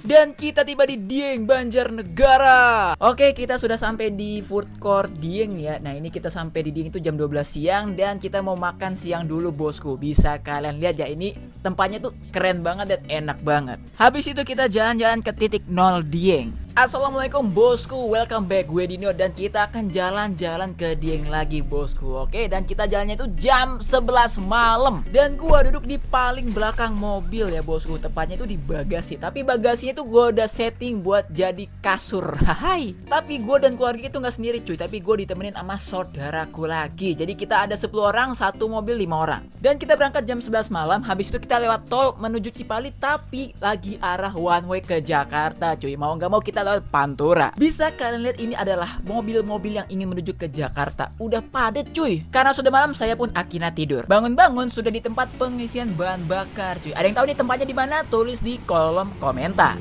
Dan kita tiba di Dieng, Banjarnegara. Oke, kita sudah sampai di food court Dieng ya. Nah, ini kita sampai di Dieng itu jam 12 siang. Dan kita mau makan siang dulu bosku. Bisa kalian lihat ya, ini tempatnya tuh keren banget dan enak banget. Habis itu kita jalan-jalan ke titik 0 Dieng. Assalamualaikum bosku, welcome back, gue Dino. Dan kita akan jalan-jalan ke Dieng lagi bosku. Oke, dan kita jalannya itu jam 11 malam. Dan gue duduk di paling belakang mobil ya bosku. Tepatnya itu di bagasi. Tapi bagasinya itu gue udah setting buat jadi kasur. Hai. Tapi gue dan keluarga itu gak sendiri cuy. Tapi gue ditemenin sama saudaraku lagi. Jadi kita ada 10 orang, satu mobil 5 orang. Dan kita berangkat jam 11 malam. Habis itu kita lewat tol menuju Cipali. Tapi lagi arah one way ke Jakarta cuy. Mau gak mau kita lewat Pantura. Bisa kalian lihat ini adalah mobil-mobil yang ingin menuju ke Jakarta. Udah padat cuy. Karena sudah malam saya pun akhirnya tidur. Bangun-bangun sudah di tempat pengisian bahan bakar cuy. Ada yang tahu nih tempatnya di mana? Tulis di kolom komentar.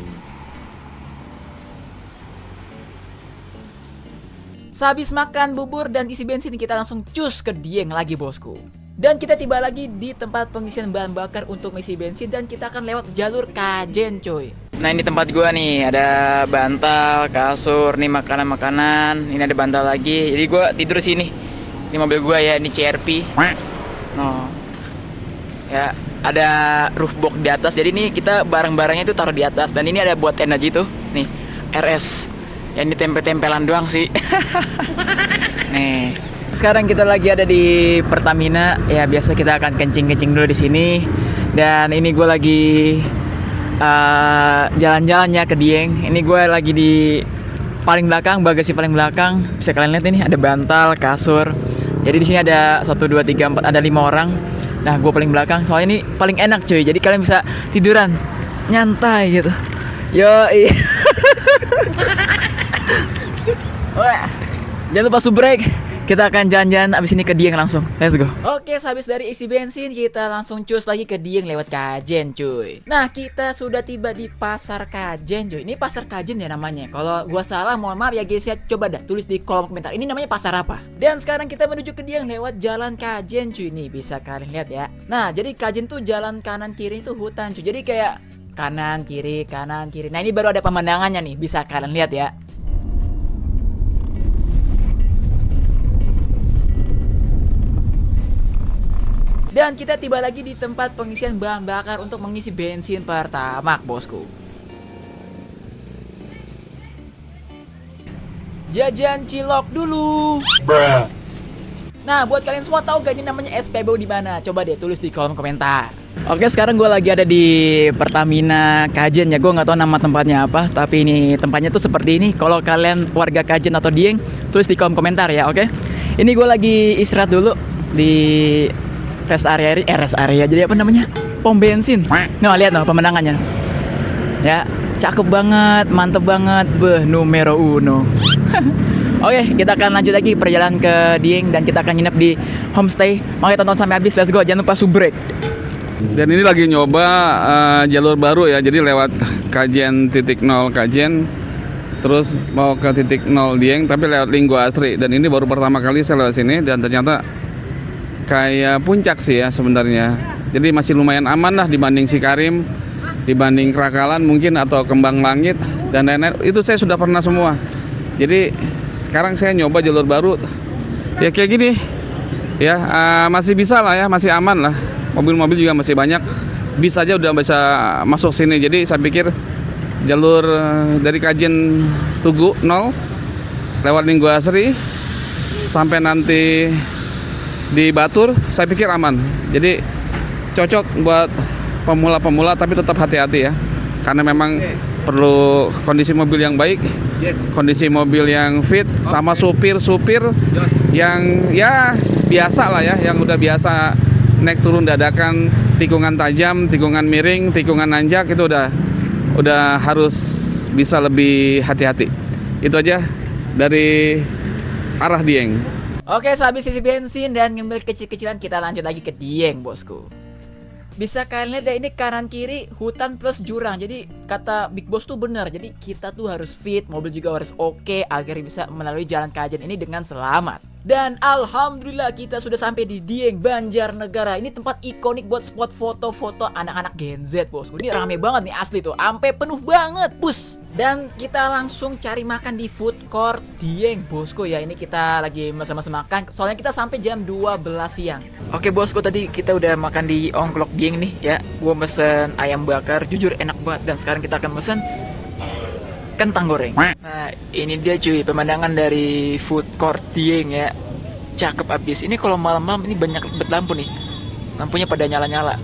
Sehabis makan bubur dan isi bensin, kita langsung cus ke Dieng lagi bosku. Dan kita tiba lagi di tempat pengisian bahan bakar untuk mengisi bensin. Dan kita akan lewat jalur Kajen coy. Nah ini tempat gua nih, ada bantal, kasur, nih makanan-makanan. Ini ada bantal lagi, jadi gua tidur sini. Ini mobil gua ya, ini CRV. No. Ya, ada roof box di atas. Jadi ini kita barang-barangnya itu taruh di atas. Dan ini ada buat tenda gitu. Nih, RS. Ya ini tempel-tempelan doang sih. Nih. Sekarang kita lagi ada di Pertamina. Ya biasa kita akan kencing-kencing dulu di sini. Dan ini gue lagi jalan-jalan ya ke Dieng. Ini gue lagi di paling belakang, bagasi paling belakang. Bisa kalian lihat ini ada bantal, kasur. Jadi di sini ada 1, 2, 3, 4, ada 5 orang. Nah gue paling belakang. Soalnya ini paling enak cuy. Jadi kalian bisa tiduran nyantai gitu. Yoi. Wah, jangan lupa subrek. Kita akan jalan-jalan abis ini ke Dieng langsung. Let's go. Oke, habis dari isi bensin kita langsung cus lagi ke Dieng lewat Kajen cuy. Nah, kita sudah tiba di Pasar Kajen cuy. Ini Pasar Kajen ya namanya. Kalau gua salah mohon maaf ya guys ya. Coba dah tulis di kolom komentar. Ini namanya pasar apa? Dan sekarang kita menuju ke Dieng lewat jalan Kajen cuy. Nih bisa kalian lihat ya. Nah, jadi Kajen tuh jalan kanan kiri itu hutan cuy. Jadi kayak kanan kiri kanan kiri. Nah, ini baru ada pemandangannya nih. Bisa kalian lihat ya. Dan kita tiba lagi di tempat pengisian bahan bakar untuk mengisi bensin Pertamax bosku. Jajan cilok dulu. Bruh. Nah, buat kalian semua tahu gak ini namanya SPBU di mana? Coba deh tulis di kolom komentar. Oke, sekarang gue lagi ada di Pertamina Kajen ya. Gue nggak tahu nama tempatnya apa, tapi ini tempatnya tuh seperti ini. Kalau kalian warga Kajen atau Dieng, tulis di kolom komentar ya. Oke. Ini gue lagi istirahat dulu di rest area, jadi apa namanya? Pom bensin. Nah, lihat noh pemandangannya. Ya, cakep banget, mantep banget, numero uno. Oke, kita akan lanjut lagi perjalanan ke Dieng dan kita akan nginep di homestay. Makanya tonton sampai habis, let's go. Jangan lupa subrek. Dan ini lagi nyoba jalur baru ya, jadi lewat Kajen titik 0 Kajen, terus mau ke titik 0 Dieng, tapi lewat Linggo Asri. Dan ini baru pertama kali saya lewat sini dan ternyata kayak puncak sih ya sebenarnya. Jadi masih lumayan aman lah dibanding Sikarim, dibanding Krakalan mungkin atau Kembang Langit dan lain-lain. Itu saya sudah pernah semua. Jadi sekarang saya nyoba jalur baru. Ya kayak gini. Ya masih bisa lah ya, masih aman lah. Mobil-mobil juga masih banyak. Bis aja udah bisa masuk sini. Jadi saya pikir jalur dari Kajen Tugu 0 lewat Linggo Asri sampai nanti di Batur, saya pikir aman. Jadi cocok buat pemula-pemula, tapi tetap hati-hati ya. Karena memang perlu kondisi mobil yang baik, kondisi mobil yang fit, sama supir-supir yang ya biasa lah ya, yang udah biasa naik turun dadakan, tikungan tajam, tikungan miring, tikungan nanjak, itu udah harus bisa lebih hati-hati. Itu aja dari arah Dieng. Oke, sehabis isi bensin dan ngemil kecil-kecilan, kita lanjut lagi ke Dieng bosku. Bisa kalian lihat ya, ini kanan kiri hutan plus jurang. Jadi kata Big Boss tuh benar. Jadi kita tuh harus fit, mobil juga harus oke agar bisa melalui jalan Kajen ini dengan selamat. Dan alhamdulillah kita sudah sampai di Dieng, Banjarnegara. Ini tempat ikonik buat spot foto-foto anak-anak Gen Z, bosku. Ini rame banget nih asli tuh, sampai penuh banget, bus. Dan kita langsung cari makan di food court Dieng, bosku ya. Ini kita lagi mesen-mesen makan, soalnya kita sampai jam 12 siang. Oke bosku, tadi kita udah makan di Ongklok Dieng nih ya. Gua mesen ayam bakar, jujur enak banget. Dan sekarang kita akan mesen kentang goreng. Nah, ini dia cuy, pemandangan dari food court Dieng ya. Cakep abis. Ini kalau malam-malam ini banyak lampu nih. Lampunya pada nyala-nyala.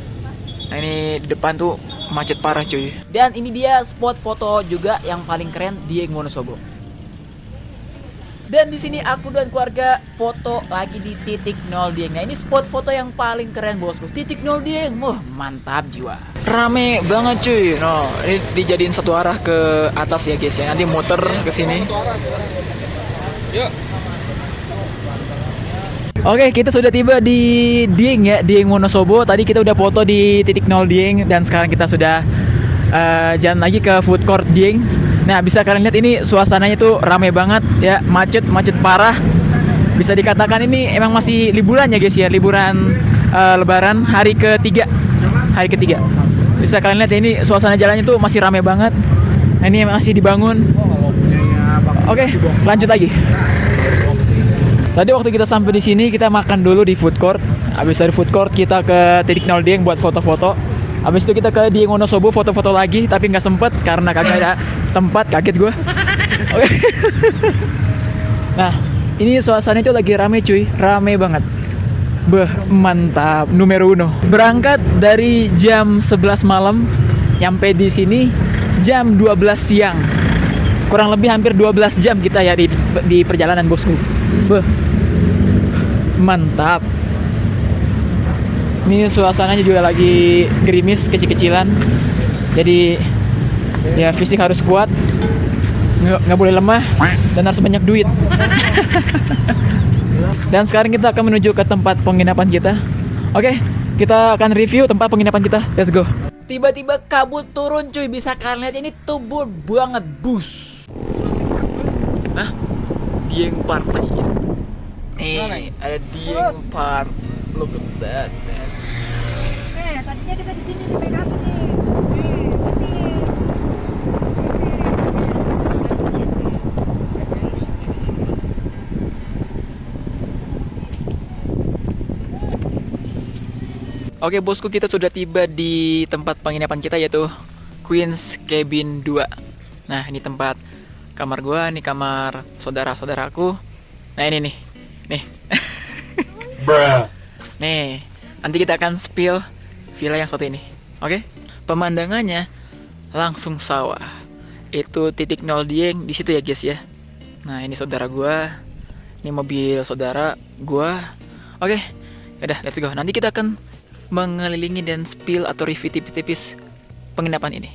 Nah, ini di depan tuh macet parah cuy. Dan ini dia spot foto juga yang paling keren Dieng Wonosobo. Dan di sini aku dan keluarga foto lagi di titik 0 Dieng. Nah, ini spot foto yang paling keren bosku. Titik 0 Dieng. Wah, mantap jiwa. Rame banget cuy. No, ini dijadiin satu arah ke atas ya guys ya. Nanti muter ke sini. Yuk. Oke, kita sudah tiba di Dieng ya, Dieng Wonosobo. Tadi kita udah foto di titik 0 Dieng dan sekarang kita sudah jalan lagi ke food court Dieng. Nah, bisa kalian lihat ini suasananya tuh rame banget ya, macet parah. Bisa dikatakan ini emang masih liburan ya guys ya, liburan Lebaran hari ketiga. Bisa kalian lihat ya, ini suasana jalannya tuh masih rame banget. Nah, ini masih dibangun. Oke, lanjut lagi. Tadi waktu kita sampai di sini kita makan dulu di food court. Habis dari food court kita ke titik 0 Dieng buat foto-foto. Habis itu kita ke Dieng Wonosobo foto-foto lagi, tapi nggak sempet karena kagak ada tempat, kaget gue. Oke. Nah, ini suasananya tuh lagi rame cuy, rame banget. Beh, mantap, numero uno. Berangkat dari jam 11 malam, nyampe di sini jam 12 siang. Kurang lebih hampir 12 jam kita ya di perjalanan bosku. Beh, mantap. Ini suasananya juga lagi gerimis kecil-kecilan. Jadi ya fisik harus kuat, nggak boleh lemah, dan harus banyak duit. Dan sekarang kita akan menuju ke tempat penginapan kita. Oke, kita akan review tempat penginapan kita. Let's go. Tiba-tiba kabut turun cuy, bisa kalian lihat ini tebal banget bus. Hah? Dieng Park tadi ya? Ada Dieng Park. Look at that, man. Tadinya kita di sini di PKP nih. Oke bosku, kita sudah tiba di tempat penginapan kita yaitu Queen's Cabin 2. Nah, ini tempat kamar gua, ini kamar saudara-saudaraku. Nah, ini nih. Nih. Nih, nanti kita akan spill villa yang satu ini. Oke? Pemandangannya langsung sawah. Itu titik 0 Dieng di situ ya guys ya. Nah, ini saudara gua. Ini mobil saudara gua. Oke. Yaudah, let's go. Nanti kita akan mengelilingi dan spill atau review tipis-tipis penginapan ini.